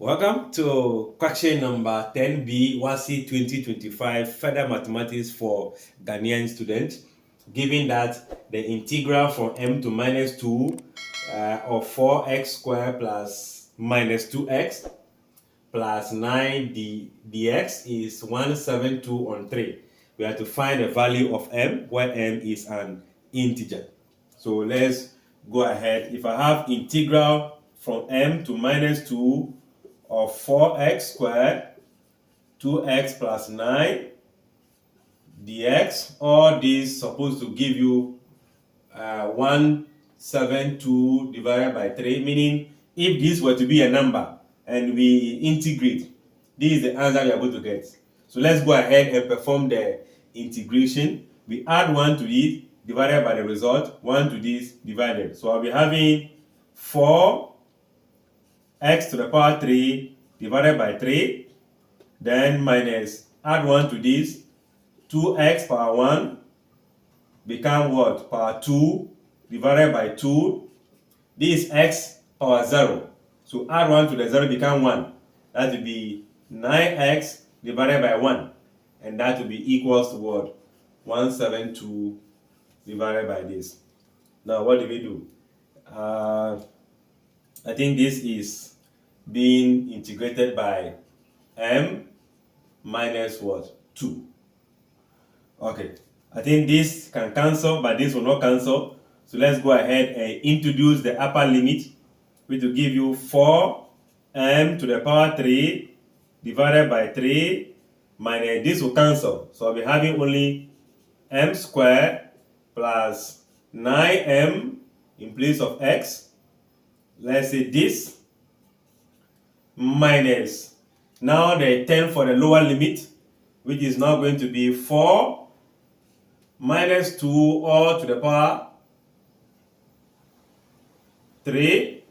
Welcome to question number 10B WASSCE 2025 Further Mathematics for Ghanaian Students. Given that the integral from m to minus 2 of 4x squared plus minus 2x plus 9 dx is 172 on 3. We have to find the value of m, where m is an integer. So let's go ahead. If I have integral from m to minus 2 of 4x squared, 2x plus 9 dx, all these supposed to give you 172 divided by 3, meaning if this were to be a number and we integrate, this is the answer we are going to get. So let's go ahead and perform the integration. We add 1 to it divided by the result, 1 to this divided. So I'll be having 4x to the power 3 divided by 3, then minus, add 1 to this, 2x power 1 become what? Power 2 divided by 2. This is x power 0. So add 1 to the 0 become 1. That will be 9x divided by 1. And that will be equals to what? 172 divided by this. Now what do we do? I think this is being integrated by m minus what? 2. Okay. I think this can cancel, but this will not cancel. So let's go ahead and introduce the upper limit, which will give you 4m to the power 3 divided by 3 minus this will cancel. So I'll be having only m squared plus 9m in place of x. Let's say this minus now the 10 for the lower limit, which is now going to be 4 minus 2 all to the power 3,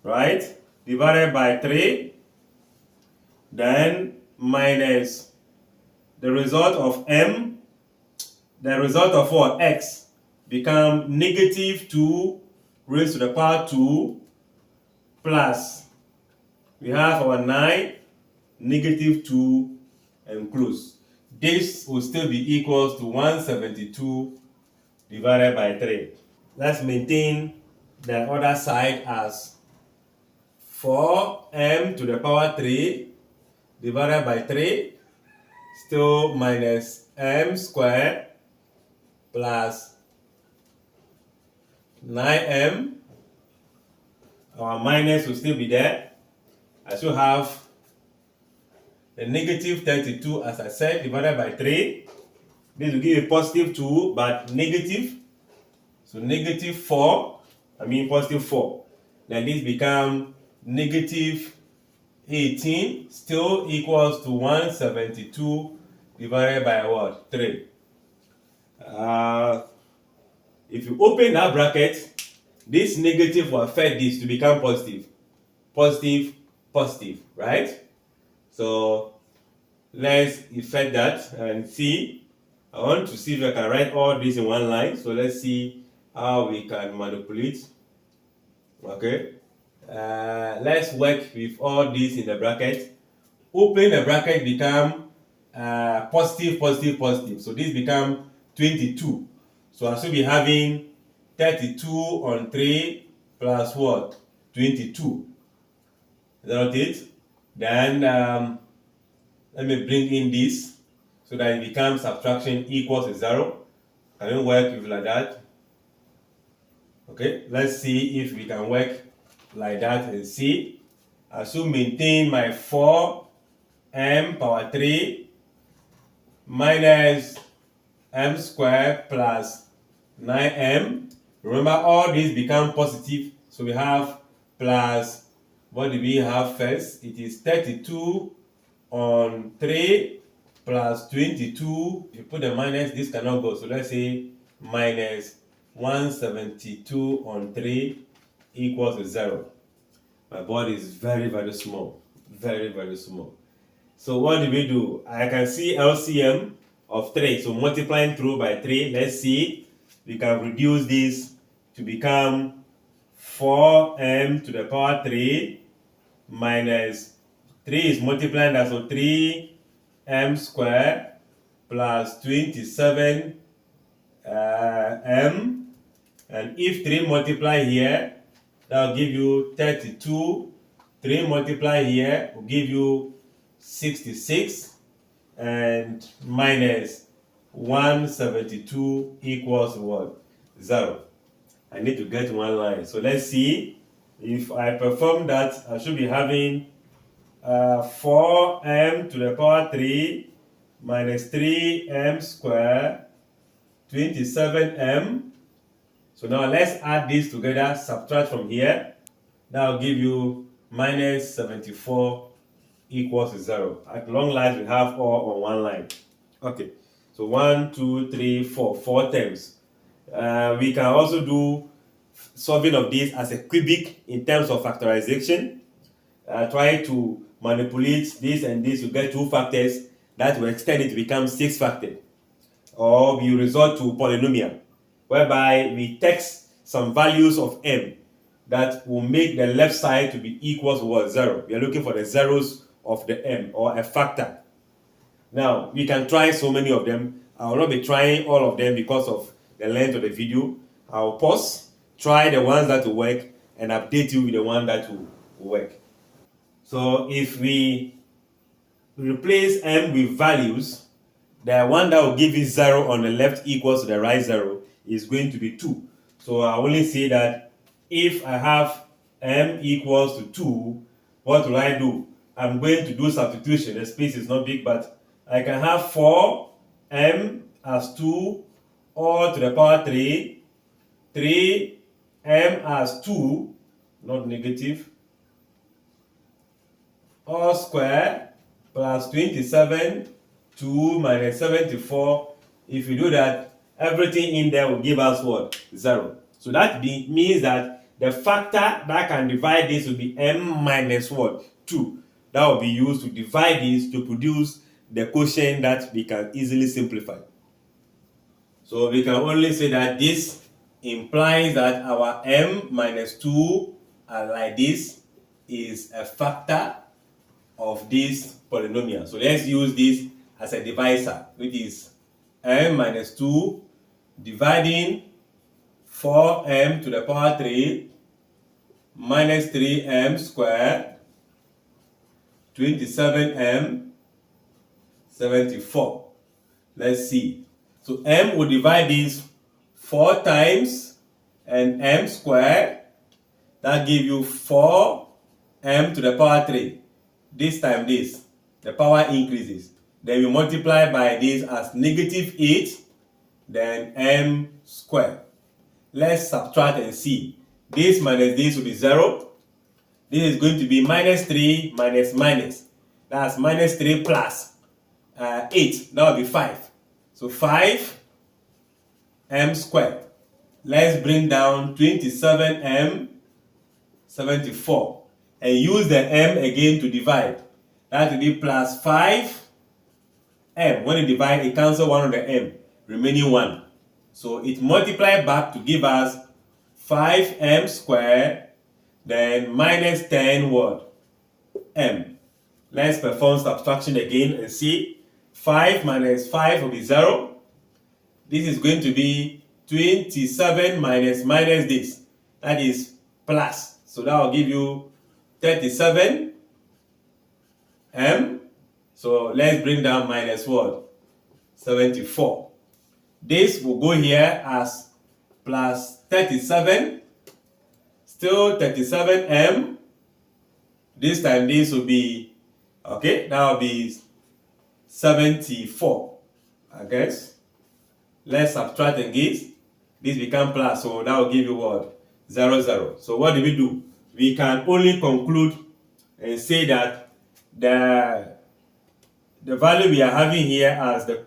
right, divided by 3, then minus the result of m, the result of what? X become negative 2 raised to the power 2 plus, we have our 9, negative 2 and close. This will still be equals to 172 divided by 3. Let's maintain the other side as 4m to the power 3 divided by 3, still minus m squared plus 9m. Our minus will still be there. I still have the negative 32, as I said, divided by 3. This will give a positive 2, but negative. So negative 4, positive 4. Then this becomes negative 18, still equals to 172 divided by what? 3. If you open that bracket, this negative will affect this to become positive. Positive, positive, right? So let's effect that and see. I want to see if I can write all this in one line. So let's see how we can manipulate. Okay. Let's work with all this in the bracket. Open the bracket become positive, positive, positive. So this become 22. So I should be having 32 on 3 plus what? 22. Is that it? Then let me bring in this so that it becomes subtraction equals to 0. Can we work with like that? Okay, let's see if we can work like that and see. I should maintain my 4m power 3 minus m squared plus 9m. Remember, all these become positive, so we have plus, what do we have first? It is 32 on 3 plus 22. If you put the minus, this cannot go. So let's say minus 172 on 3 equals to 0. My body is very, very small. Very, very small. So what do we do? I can see LCM of 3. So multiplying through by 3, let's see. We can reduce this to become 4m to the power 3 minus 3 is multiplying that, so 3m squared plus 27 m, and if 3 multiply here, that will give you 32. 3 multiply here will give you 66, and minus 172 equals what? 0. I need to get one line. So let's see. If I perform that, I should be having 4m to the power 3 minus 3m squared, 27m. So now let's add this together, subtract from here. That will give you minus 74 equals 0. At long last, we have all on one line. Okay, so 1, 2, 3, 4, 4 terms. We can also do solving of this as a cubic in terms of factorization. Try to manipulate this and this to get 2 factors that will extend it to become 6 factors. Or we resort to polynomial, whereby we text some values of m that will make the left side to be equal to what? 0. We are looking for the zeros of the m, or a factor. Now, we can try so many of them. I will not be trying all of them because of the length of the video. I'll pause, try the ones that will work, and update you with the one that will work. So if we replace m with values, the one that will give you 0 on the left equals to the right 0 is going to be 2. So I only say that if I have m equals to 2, what will I do? I'm going to do substitution. The space is not big, but I can have 4m as 2 all to the power 3, 3m as 2, not negative, all square plus 27, 2 minus 74. If you do that, everything in there will give us what? 0. So that means that the factor that can divide this will be m minus what? 2. That will be used to divide this to produce the quotient that we can easily simplify. So we can only say that this implies that our m minus 2, like this, is a factor of this polynomial. So let's use this as a divisor, which is m minus 2 dividing 4m to the power 3 minus 3m squared, 27m, 74. Let's see. So m will divide this 4 times and m squared. That gives you 4m to the power 3. This time this, the power increases. Then we multiply by this as negative 8, then m squared. Let's subtract and see. This minus this will be 0. This is going to be minus 3 minus minus. That's minus 3 plus 8. That will be 5. So 5 m squared. Let's bring down 27m, 74. And use the m again to divide. That will be plus 5m. When you divide, it cancels one of the m, remaining 1. So it multiplied back to give us 5m squared, then minus 10 what? M. Let's perform subtraction again and see. 5 minus 5 will be 0. This is going to be 27 minus this. That is plus. So that will give you 37 m. So let's bring down minus what? 74. This will go here as plus 37. Still 37 m. This time this will be, okay, that will be 74, I guess. Let's subtract and get. This become plus, so that will give you what? 0, 0. So what do we do? We can only conclude and say that the value we are having here as the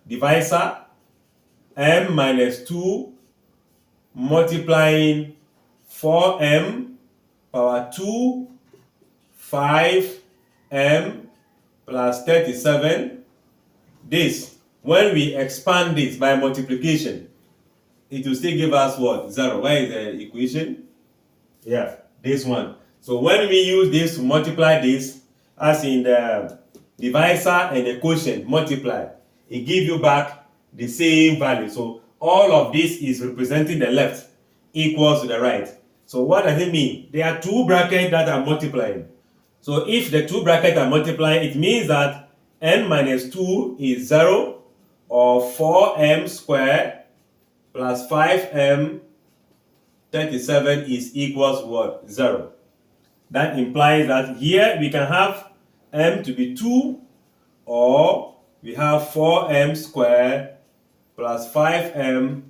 divisor, m minus 2 multiplying 4m power 2, 5m plus 37. This, when we expand this by multiplication, it will still give us what? 0. Where is the equation? Yeah, this one. So when we use this to multiply this, as in the divisor and the quotient multiply, it gives you back the same value. So all of this is representing the left equals to the right. So what does it mean? There are two brackets that are multiplying. So if the two brackets are multiplying, it means that n minus 2 is 0, or 4m squared plus 5m 37 is equals to what? 0. That implies that here we can have m to be 2, or we have 4m squared plus 5m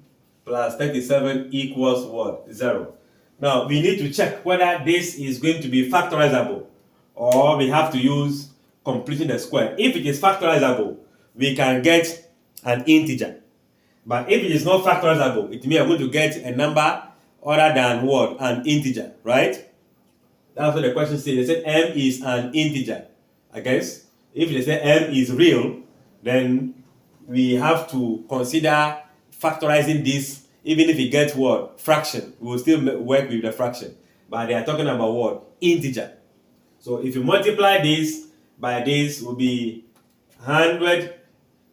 plus 37 equals what? 0. Now we need to check whether this is going to be factorizable, or we have to use completing the square. If it is factorizable, we can get an integer. But if it is not factorizable, it means I'm going to get a number other than what? An integer, right? That's what the question says. They said m is an integer. I guess if they say m is real, then we have to consider factorizing this. Even if it gets what? Fraction, we will still work with the fraction. But they are talking about what? Integer. So if you multiply this by this, will be 100.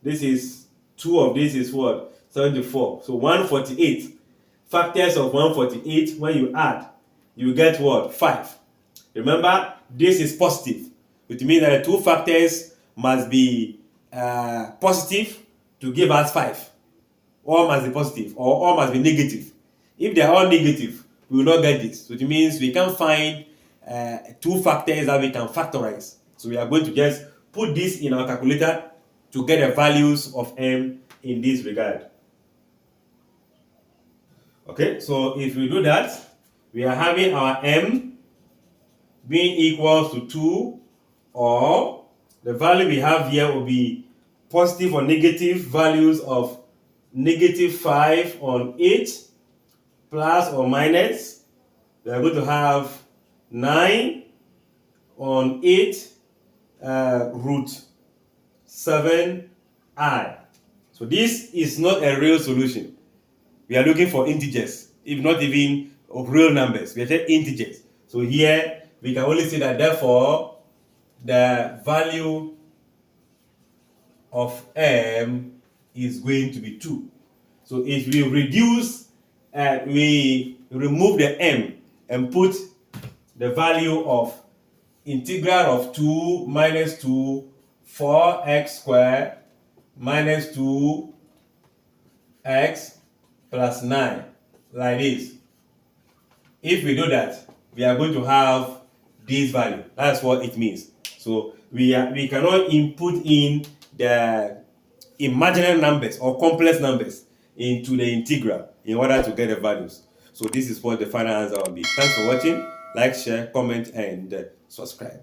This is 2 of this is what? 74. So 148. Factors of 148, when you add, you get what? 5. Remember, this is positive, which means that the two factors must be positive to give us 5. All must be positive, or all must be negative. If they are all negative, we will not get this, which means we can find two factors that we can factorize. So we are going to just put this in our calculator to get the values of m in this regard. Okay, so if we do that, we are having our m being equals to 2, or the value we have here will be positive or negative values of -5 on 8 plus or minus. We are going to have 9 on 8 root 7i. So this is not a real solution. We are looking for integers, if not even real numbers. We are saying integers. So here we can only say that therefore the value of m is going to be 2. So if we reduce, we remove the m and put the value of integral of 2 minus 2 4x squared minus 2x plus 9, like this. If we do that, we are going to have this value. That's what it means. So we cannot input in the imaginary numbers or complex numbers into the integral in order to get the values. So this is what the final answer will be. Thanks for watching. Like, share, comment, and subscribe.